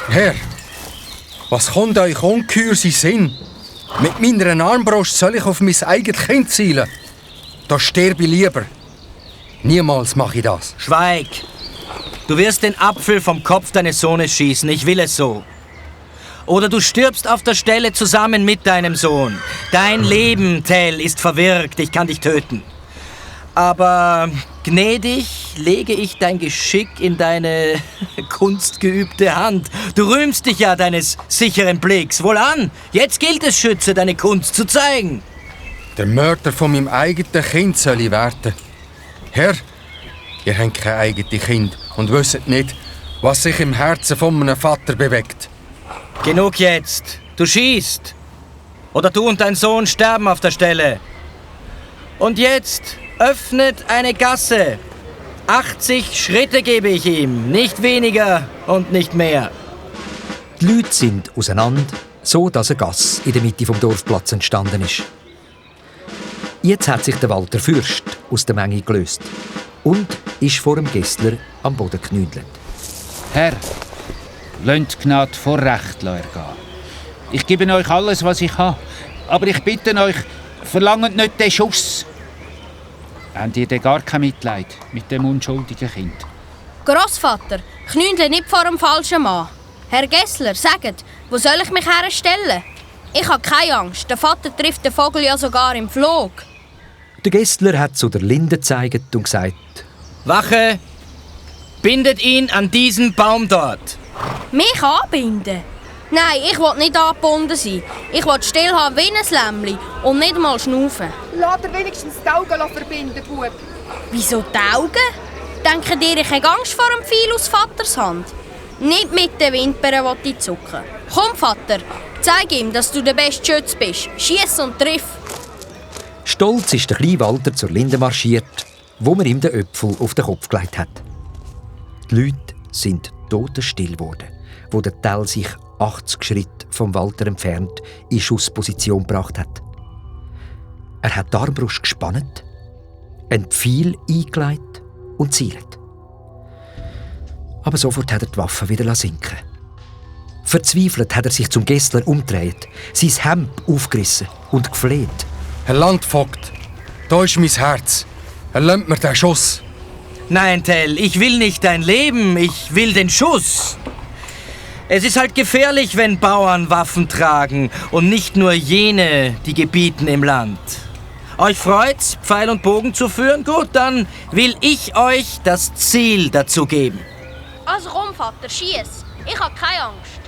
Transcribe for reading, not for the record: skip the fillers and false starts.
Herr, was kommt euch ungeheuer in Sinn? Mit meiner Armbrust soll ich auf mein eigenes Kind zielen. Da sterbe ich lieber. Niemals mache ich das. Schweig! Du wirst den Apfel vom Kopf deines Sohnes schießen, ich will es so. Oder du stirbst auf der Stelle zusammen mit deinem Sohn. Dein Leben, Tell, ist verwirkt, ich kann dich töten. Aber gnädig lege ich dein Geschick in deine kunstgeübte Hand. Du rühmst dich ja deines sicheren Blicks. Wohlan, jetzt gilt es, Schütze, deine Kunst zu zeigen. Der Mörder von meinem eigenen Kind soll ich werden. Herr, ihr habt kein eigenes Kind und wisst nicht, was sich im Herzen von meinem Vater bewegt. Genug jetzt. Du schießt. Oder du und dein Sohn sterben auf der Stelle. Und jetzt öffnet eine Gasse. 80 Schritte gebe ich ihm, nicht weniger und nicht mehr. Die Leute sind auseinander, so dass eine Gasse in der Mitte vom Dorfplatz entstanden ist. Jetzt hat sich der Walter Fürst aus der Menge gelöst und ist vor dem Gessler am Boden geknüdelt. Herr, lasst die Gnade vor Recht ergehen. Ich gebe euch alles, was ich habe. Aber ich bitte euch, verlangt nicht den Schuss. Habt ihr denn gar kein Mitleid mit dem unschuldigen Kind? Grossvater, knündle nicht vor dem falschen Mann. Herr Gessler, sagt, wo soll ich mich herstellen? Ich habe keine Angst, der Vater trifft den Vogel ja sogar im Flug. Der Gessler hat zu der Linde gezeigt und gesagt: Wache, bindet ihn an diesen Baum dort. Mich anbinden? Nein, ich will nicht angebunden sein. Ich will still haben wie ein Lämmli und nicht mal schnaufen. Lass dir wenigstens die Augen verbinden, Bub. Wieso die Augen? Denkt ihr, ich habe Angst vor dem Pfeil aus Vaters Hand? Nicht mit den Wimpern will ich zucken. Komm, Vater, zeig ihm, dass du der beste Schütze bist. Schiess und triff. Stolz ist der kleine Walter zur Linde marschiert, wo man ihm den Äpfel auf den Kopf gelegt hat. Die Leute sind totenstill geworden, wo der Tell sich 80 Schritte vom Walter entfernt in Schussposition gebracht hat. Er hat die Armbrust gespannt, einen Pfeil eingelegt und zielt. Aber sofort hat er die Waffe wieder sinken. Verzweifelt hat er sich zum Gessler umgedreht, sein Hemd aufgerissen und gefleht. Herr Landvogt, da ist mein Herz. Erlaubt mir den Schuss. Nein, Tell, ich will nicht dein Leben, ich will den Schuss. Es ist halt gefährlich, wenn Bauern Waffen tragen und nicht nur jene, die gebieten im Land. Euch freut's, Pfeil und Bogen zu führen? Gut, dann will ich euch das Ziel dazu geben. Also komm, Vater, schiess. Ich habe keine Angst.